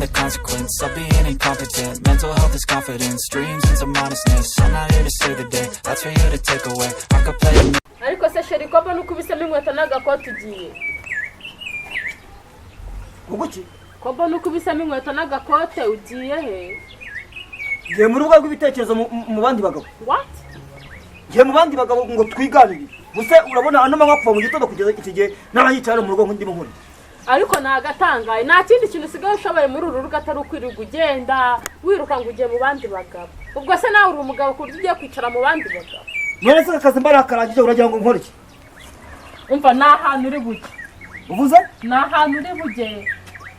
the consequence of being incompetent. Mental health is confidence, dreams and some honestness. I'm not here to save the day, that's for you to take away. I could play a ariko se sheri ko bano kubisema inkweto n'agakoti ugiye uguki ko bano kubisema inkweto n'agakote ugiye he ngiye mu rugo rw'ibitekerezo mu bandi bagabo what ngiye mu bandi bagabo ngo twiganire gusa urabona ano manywa kuva mu gitondo kugeza iki gihe n'abayicara mu rugo nk'indi nkuri ariko nagatangaye nta kindi kintu usigaye ushoboye muri uru rugo atari ukwirirwa ugenda wiruka ngo ugiye mu bandi bagabo ubwo se nawe uri umugabo kurya ugiye kwicara mu bandi bagabo none se akazi mbara karangije uragira ngo nkore iki umva nta hantu uri bujye uvuze nta hantu uri bujye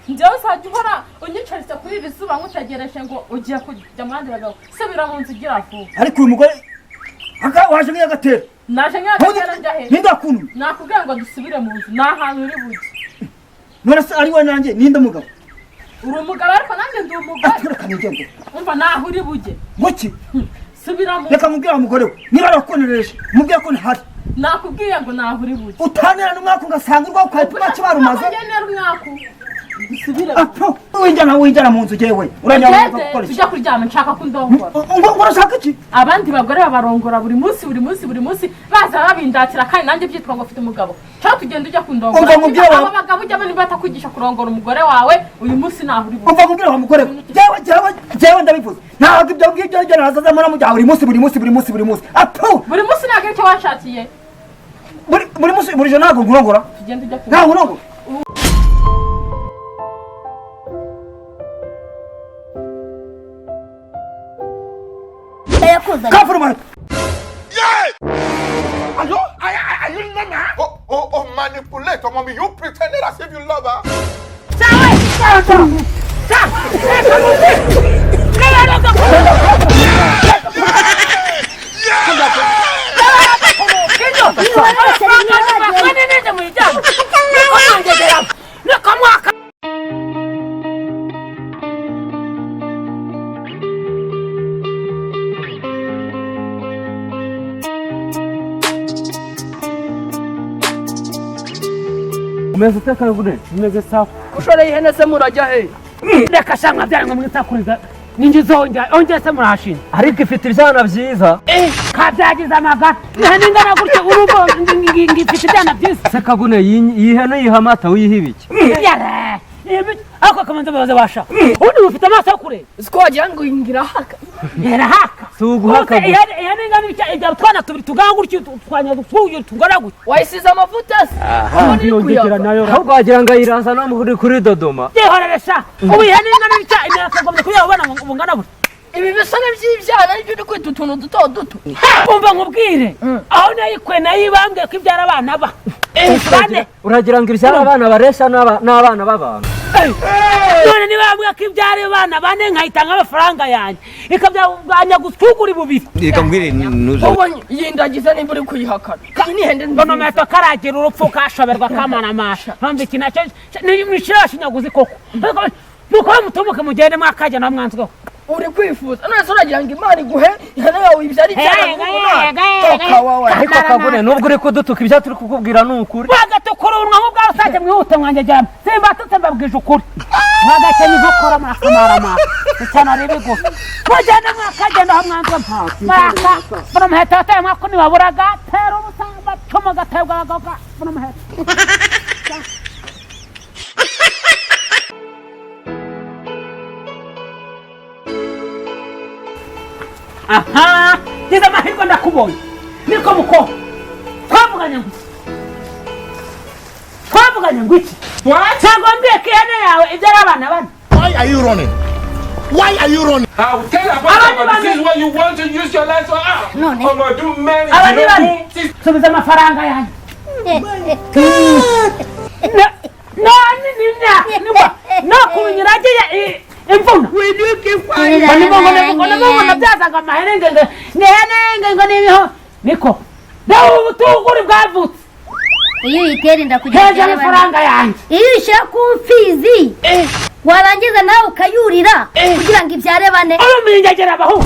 njyewe uzajya uhora unyicaritse kuri iri zuba nk'utegereje ngo ugiye kujya mu bandi bagabo subira mu nzu ugira vuba ariko uyu mugore waje nk'iyagatera naje nk'iyagatera njya he nindakuntu nakubwira ngo dusubire mu nzu nta hantu uri bujye none se ari we nanjye ninde mugabo uri umugabo ariko nanjye ndi umugore reka nigende umva naho uri bujye muki subira mu reka mubwira umugore we niba arakonereje mubwira ko ntahari nakubwiye ngo naho uri bujye utanera n'umwaka ugasanga urwaho ukahita kibarumaze ugenera umwaka dusubire apo winjana mu nzu jewe uranyama gukora tujya kuryama nshaka ko ndongora ngo urashaka iki abandi bagore babarongora buri munsi baza babindatira kandi nanjye byitwa ngo ufite umugabo cyangwa tugenda ujya kundongora aba bagabo ujya bani batakwigisha kurongora umugore wawe uyu munsi naho uri umva kubwira wa mugore jewe ndabivuze ntabwo ibyo ngibyo nazaza muri mujya buri munsi apo buri munsi ntabwo icyo washakiye buri munsi buri jana ntabwo ngurongora tugenda ujya ntabwo ngurongora Come for my. Yeah! Are you Nana? Oh, manipulator, mommy. You pretended as if you love her. umeze uteka gune umeze sawa ushoreye ihene se murajya he reka shanga byari ngo mwitakuriza ninjye zonjye se murahashinga ariko ifite ibyana byiza kabyagize amagara ihene ingana gutya urugo ngifite ibyana byiza se kagune iyi hene yiha amata uyiha ibiki ako kamanza babaze basha ubundi mufite amaso yo kureba siko wagira ngo ingira haka haka si uguhaka gusa ihene ingana ibyo utwana tubiri tuganga gutya twanya dupfuye tungana gutya wayisize amavuta se yongera nayo ahubwo wagira ngo ayiraza no kuri Dodoma yehoreresha ubu ihene ingana ibyo imyaka ngombe kuya ubona ngo bungana gutya ibi bisone by'ibyana aribyo uri kwita utuntu duto umva nkubwire aho nayikwe nayibambwe ko ibyara abana ba uragira ngo ibyara abana baresha n'abana b'abantu none nibambwe ko ibyara abana bane nkahita nk'amafaranga yanjye ikabyabanya gutugura bubiri ikambwire nuzo ubonye yindagiza nimba uri kuyihakana kandi hende none meto karagira urupfu kashoberwa kamana masha mpambe kinacho ni kirashinyaguzi koko nuko mutumuke mugende mwakaje na mwanzwe uri kwifuza none uragira ngo Imana iguhe ihene yawe ibyari cyane ariko kagune nubwo uri kudutuka ibyo turi kukubwira n'ukuri wagatukura urunwa nk'ubwawe usake mwihute mwanjye jyana simbatutse mbabwije ukuri mwagakenya inkokora mwakamara cyane arebe gusa mugende mwakagenda aho mwanzwe mwaka mbona umuheta wateye mwako ntiwaburaga tera ubusanga cuma gaterwa agaga mbona umuheta aha ngize amahirwe ndakubonye niko muko twavuganye ngo iki cyagombye ko ihene yawe ibyara abana bane Why are you running? I'll tell about this is what you want to use your life for. I'm gonna do many. subiza amafaranga yanjye no kunyiragiye imvuna ngo byazaga amaherenge ngo nibiho niko dawe ubutunguri bwavutse iyo uyitera inda kugira hejuru amafaranga yanjye iyo ushyira ku mfizi warangiza nawe ukayurira kugira ngo ibyare bane urumingegera abahu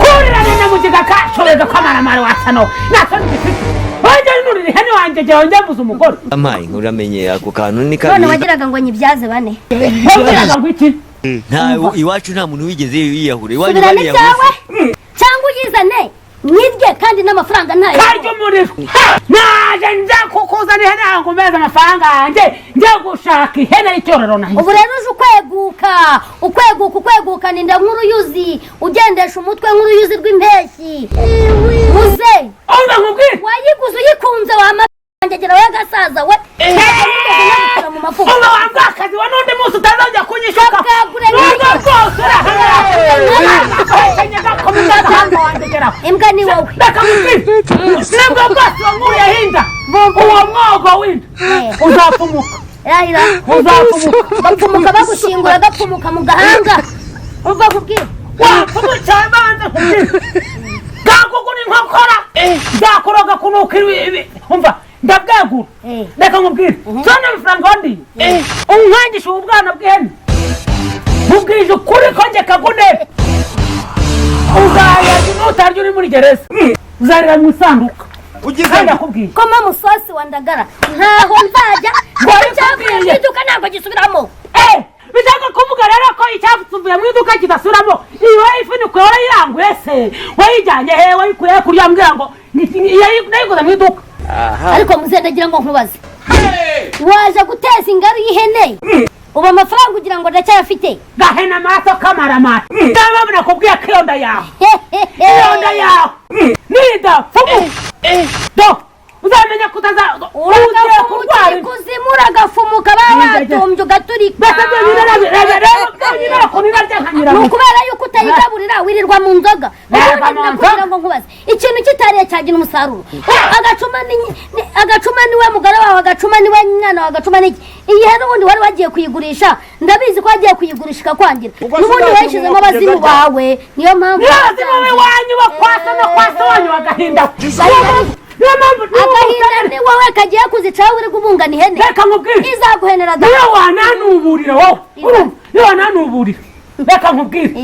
kurira nina mugiga kashoreza kamaramara wasano nasoni gifite wajya nurira ihene wanjye jya wongera mvuza umugore amayi uramenye ako kantu ni none wagiraga ngo nyibyaze bane wagiraga ngo iki nta iwacu nta muntu wigeze yiyahure iwacu bari yahure cyangwa uyizane nirye kandi n'amafaranga ntayo karyo muriro naje nza kukuzana ihene yangu meza amafaranga yanjye njya gushaka ihene y'icyororo nahize ubu rero uje ukweguka ninda nk'uruyuzi ugendesha umutwe nk'uruyuzi rw'impeshyi uze umva nkubwire wayiguze uyikunze wamagegera we gasaza we umva wambakazi wa n'undi munsi utazajya kunyishuka imbwa ni wowe nibwo bwose wankuye hinda uwo mwogo winda uzapfumuka bapfumuka bagushingura gapfumuka mu gahanga umva kubwira wapfumuka banze kubwira gakugura inkokora nzakuroga kunuka ibi umva ndabwagura reka nkubwire zone amafaranga wandiye umwangisha ubu bwana bw'ihene mubwije ukuri ko njye kagunebe uzayaza nutarya uri muri gereza uzarira mu isanduka kandi akubwiye koma musosi wa ndagara ntaho nzajya icyavuye mu iduka ntabwo gisubiramo bishaka kuvuga rero ko icyavuye mu iduka kidasubiramo iyo ifuniko warayiranguye se wayijyanye he wayikuye kurya mbwira ngo nayiguze mu iduka ariko muzendagira ngo nkubaze waje guteza ingaru y'ihene ubu amafaranga ugira ngo ndacyayafite gahena amaso kamaramata ndababona kubwiye ko iyo nda yawe nida fumu do uzamenya kutaza uragafuka kuzimura agafumuka babatumbye ugaturika ni ukubera yuko utayigaburira wirirwa mu nzoga kugira ngo nkubaze ikintu kitariye cyagira umusaruro agacuma niwe mugore wawe agacuma niwe mwana wawe agacuma n'iki iyi hene ubundi wari wagiye kuyigurisha ndabizi ko wagiye kuyigurisha ikakwangira n'ubundi wayishyizemo abazimu bawe niyo mpamvu abazimu b'iwanyu bakwasa no kwasa wanyu bagahinda agahinda ni wowe kagiye kuzicaho uri kubungana ihene reka nkubwire izaguhenera da niyo wananuburira wowe niyo wananuburira reka nkubwire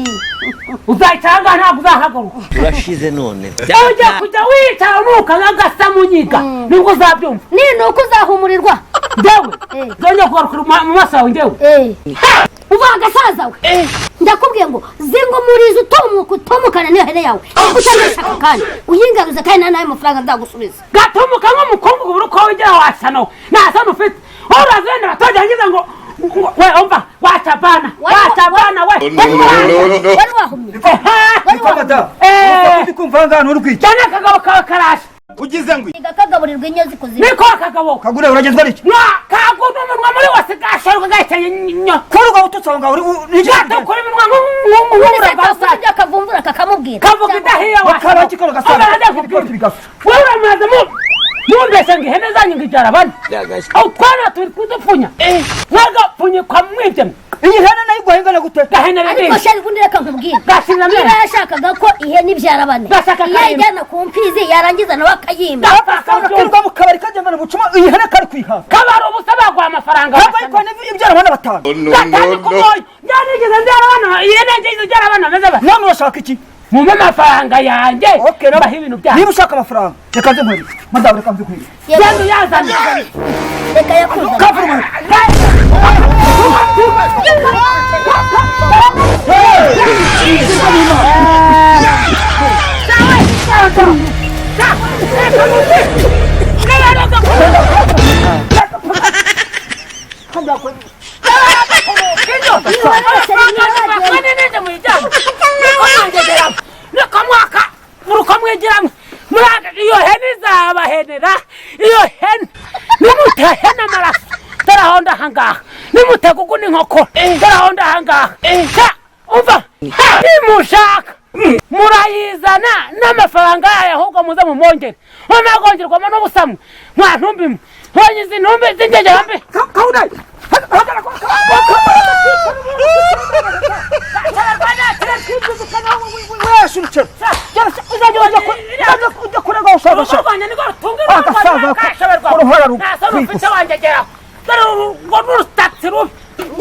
uzayicara ntabwo uzahagaruka urashize none ujya kujya wicara nuka nk'agasa mu nyiga nibwo uzabyumva ni uko uzahumurirwa ndewe zongera kugarukira mu maso yawe ndewe uva agasaza we ndakubwiye ngo zingumuriza utumukana niyo hene yawe utandashaka kandi uyingaruze kandi nawe amafaranga nzagusubiza gatumuka nk'umukungu buri uko wigera wasano nta sano ufite urazenda batogerageza ngo we umva wacabana we wari wahumye ndi kumva ngana uri kwica cyane akagabo kawe karashe ugize ngo kagaburirwa inyozi kuzima niko akagabo kagure uragezwa n'iki kaguna umunwa muri wose gashoruka gahitanye nyo kuruga ututsa ngo uri kuri iminwa nk'umura gasake akavumbura kakamubwira kavuga idahiye wakaba kikoro gasake wowe uramaze mumbese ngo ihene zanyu ngo ibyara bane utwana turi kudupfunya mwagapfunyikwa mwibye iyi hene nayo igwahingana gute gahenera nini ariko shari kundi reka nkubwira gashira niba yashakaga ko ihene ibyara bane yajyana ku mfizi yarangiza nawe akayimba kirirwa mu kabari kagendana bucuma iyi hene kari kwihaza kabari ubusa baguha amafaranga ariko ibyara abana batanu gatanu kumoya byanigeze mbyara abana ihene ngize ibyara abana bameze bane none urashaka iki mumpe amafaranga yanjye mbaho ibintu byanyu niba ushaka amafaranga reka nze nkwere madamu reka nze nkwere genda uyazane reka yakuzana kavuruma iyo hene izabahenera iyo hene nimutahena amaraso teraho ndahangaha nimutaguguna inkoko teraho ndahangaha umva nimushaka murayizana n'amafaranga yayo ahubwo muze mumongere amagongerwamo n'ubusamwe mwantumbimwe honyize intumbi z'ingegera mbi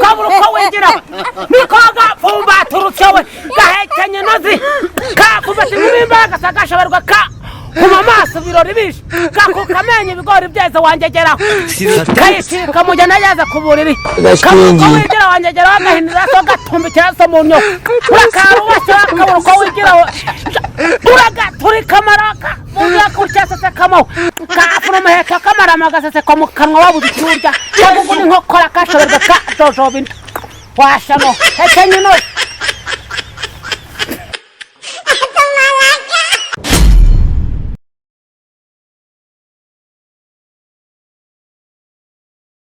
kabura uko wigira niko gapfumbaturutse we gahekenye nozi kakumbase mu imbaraga gashabarwa ka kuma amaso amaso birori bishe gakuka amenye ibigori byeze wangegeraho kayicika mujya nayaza kuburiri kamuko wigira wangegeraho agahinira so gatumbikira so mu nyo urakaruwase akabura uko wigira turi kamaraka muza kurcyasese kamo kafura muheka kamarama gasese ko mu kanwa wabuze icyurya cyangwa ngo nkokora kashoberwa ka jojobin washano hekenye no